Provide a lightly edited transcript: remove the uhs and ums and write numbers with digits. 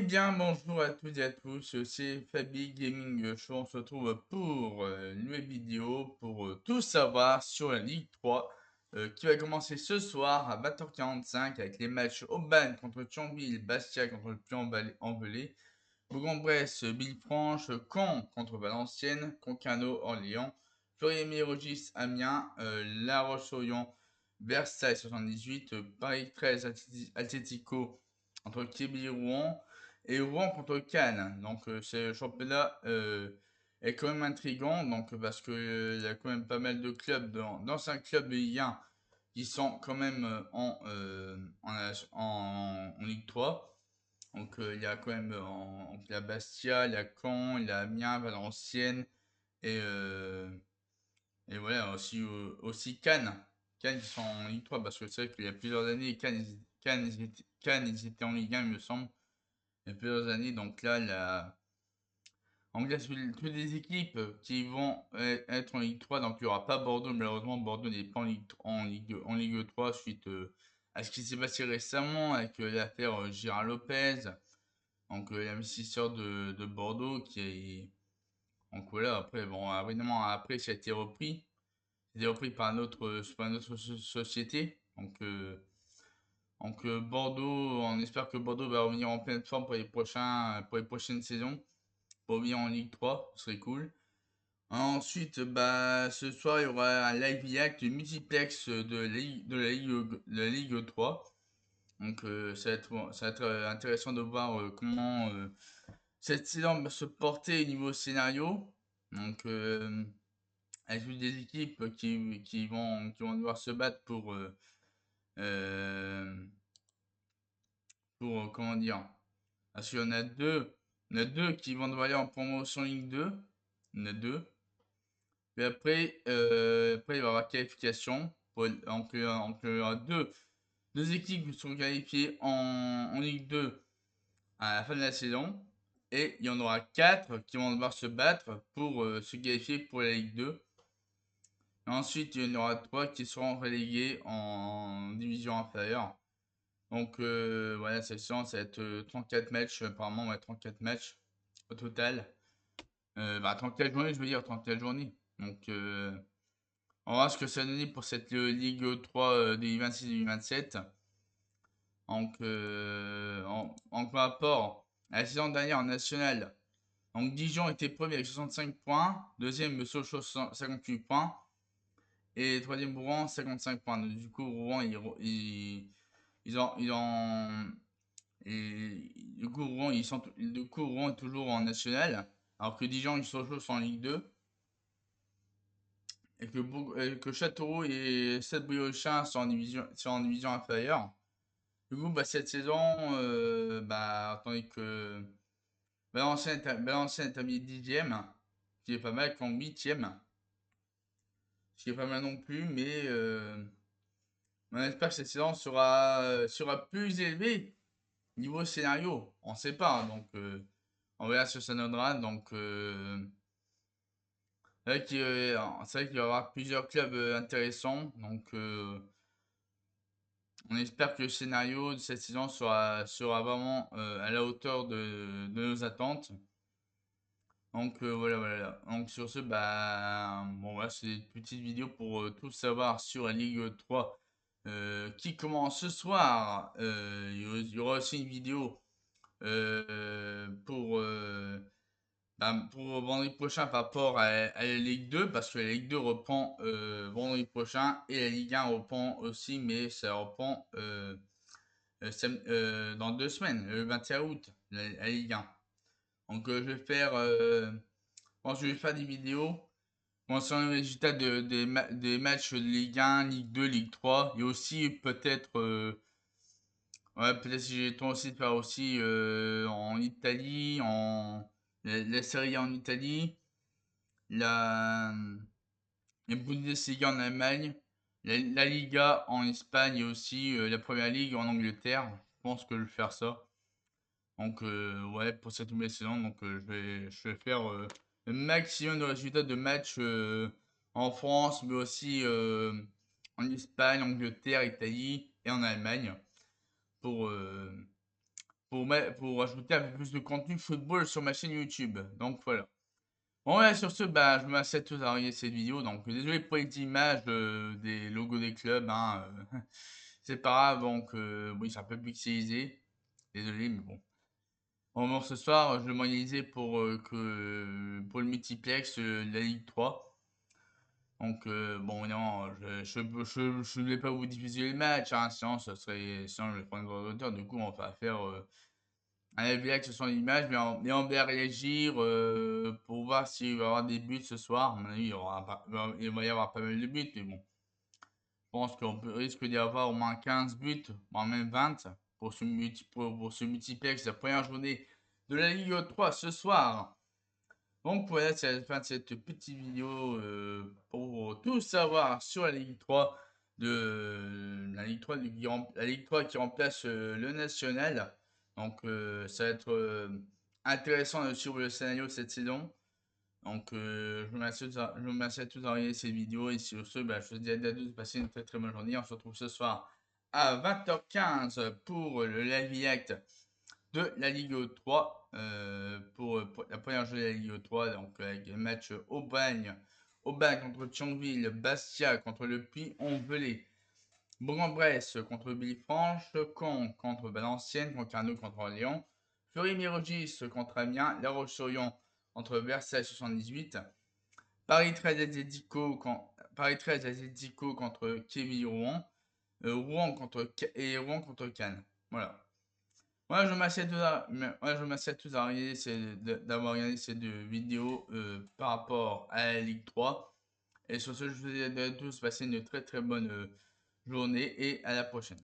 bien, bonjour à toutes et à tous, c'est Fabi Gaming Show. On se retrouve pour une nouvelle vidéo pour tout savoir sur la Ligue 3 qui va commencer ce soir à 20h45 avec les matchs Aubagne contre Thionville, Bastia contre le Puy-en-Velay, Bourg-en-Bresse, Villefranche, Caen contre Valenciennes, Concarneau, Orléans, Fleury-Mérogis, Amiens, La Roche-sur-Yon, Versailles 78, Paris 13, Atlético entre Quevilly et Rouen, et Rouen contre Cannes. Donc ce championnat est quand même intriguant, donc parce que il y a quand même pas mal de clubs, d'anciens clubs de Ligue 1 qui sont quand même en Ligue 3. Donc il y a quand même il y a Bastia, il y a Caen, il y a Amiens, Valenciennes et voilà aussi Cannes. Cannes qui sont en Ligue 3 parce que c'est vrai qu'il y a plusieurs années Cannes ils étaient en Ligue 1 il me semble. Il y a plusieurs années donc là en classe toutes les équipes qui vont être en Ligue 3 donc il n'y aura pas Bordeaux malheureusement Bordeaux n'est pas en Ligue 3 suite à ce qui s'est passé récemment avec l'affaire Gérard Lopez. Donc l'investisseur de Bordeaux qui est donc voilà après bon évidemment après ça a été repris par une autre société donc Bordeaux on espère que Bordeaux va revenir en pleine forme pour les prochaines saisons pour revenir en Ligue 3 ce serait cool. Ensuite bah ce soir il y aura un live react multiplex de la Ligue 3 donc ça va être intéressant de voir comment cette saison va se porter au niveau scénario. Donc, avec des équipes qui vont devoir se battre euh, comment dire, parce qu'il y en a deux, il y en a deux qui vont devoir aller en promotion Ligue 2. Il y en a deux. Puis après il va y avoir qualification. Donc, il y aura deux équipes qui seront qualifiées en Ligue 2 à la fin de la saison. Et il y en aura 4 qui vont devoir se battre pour se qualifier pour la Ligue 2. Et ensuite, il y en aura 3 qui seront relégués en division inférieure. Donc voilà, cette saison, ça va être 34 matchs. Apparemment, on va être 34 matchs au total. 34 journées, je veux dire, 34 journées. Donc on va voir ce que ça donne pour cette Ligue 3 2026-2027. Donc par rapport à la saison dernière en national, donc Dijon était premier avec 65 points, deuxième Sochaux 58 points et troisième Rouen 55 points. Donc, du coup Rouen ils ont et du coup Rouen est toujours en national alors que Dijon et Sochaux sont en Ligue 2 et que Châteauroux et Stade Briochin sont en division inférieure. Du coup bah cette saison attendez que Valenciennes est terminé 10ème, ce qui est pas mal, qu'en 8ème, ce qui est pas mal non plus, mais on espère que cette saison sera plus élevée niveau scénario. On sait pas, hein, donc on verra ce que ça donnera. Donc c'est vrai qu'il va y avoir plusieurs clubs intéressants, donc on espère que le scénario de cette saison sera vraiment à la hauteur de nos attentes. Donc voilà. Donc sur ce, bah bon voilà, c'est une petite vidéo pour tout savoir sur la Ligue 3 qui commence ce soir. Il y aura aussi une vidéo pour vendredi prochain par rapport à la Ligue 2 parce que la Ligue 2 reprend vendredi prochain et la Ligue 1 reprend aussi, mais ça reprend dans 2 semaines, le 21 août, la Ligue 1. Donc je vais faire des vidéos concernant les résultats des matchs de Ligue 1, Ligue 2, Ligue 3. Et aussi peut-être, ouais, peut-être si j'ai le temps aussi de faire aussi en Italie, la Serie A en Italie, la, la Bundesliga en Allemagne, la Liga en Espagne et aussi la Première Ligue en Angleterre. Je pense que je vais faire ça. Donc, ouais, pour cette nouvelle saison, donc je vais faire le maximum de résultats de matchs en France, mais aussi en Espagne, Angleterre, Italie et en Allemagne pour, euh, pour pour ajouter un peu plus de contenu football sur ma chaîne YouTube. Donc voilà. Bon ouais, sur ce, bah, je m'assieds tous à regarder cette vidéo. Donc désolé pour les images des logos des clubs. Hein, c'est pas grave, donc oui, c'est un peu pixelisé. Désolé, mais bon. Bon, ce soir, je vais m'organiser pour le multiplex de la Ligue 3. Donc bon, non, je ne vais pas vous diffuser les matchs, hein, sinon je vais prendre une hauteur. Du coup, on va faire un live react sur son image, mais on va réagir pour voir s'il va y avoir des buts ce soir. À mon avis, il va y avoir pas mal de buts, mais bon. Je pense qu'on risque d'y avoir au moins 15 buts, voire même 20 pour ce multiplex, la première journée de la Ligue 3 ce soir. Donc voilà, c'est la fin de cette petite vidéo pour tout savoir sur la Ligue 3 la Ligue 3, la Ligue 3 qui remplace le national. Donc ça va être intéressant de suivre le scénario de cette saison. Donc je vous remercie à tous d'avoir regardé cette vidéo et sur ce, bah, je vous dis à tous de passer une très très bonne journée. On se retrouve ce soir à 20h15 pour le live react de la Ligue 3 pour la première journée de la Ligue 3, donc avec le match Aubagne contre Thionville, Bastia contre le Puy-en-Velay, Bourg-en-Bresse contre Villefranche, Caen contre Valenciennes, Concarneau contre Orléans, Fleury-Mérogis contre Amiens, La Roche-sur-Yon contre Versailles 78, Paris 13 Atletico contre Quevilly-Rouen, Rouen contre Cannes. Voilà. Moi, je remercie à tous d'avoir regardé ces deux vidéos par rapport à la Ligue 3. Et sur ce, je vous dis à tous, passez une très très bonne journée et à la prochaine.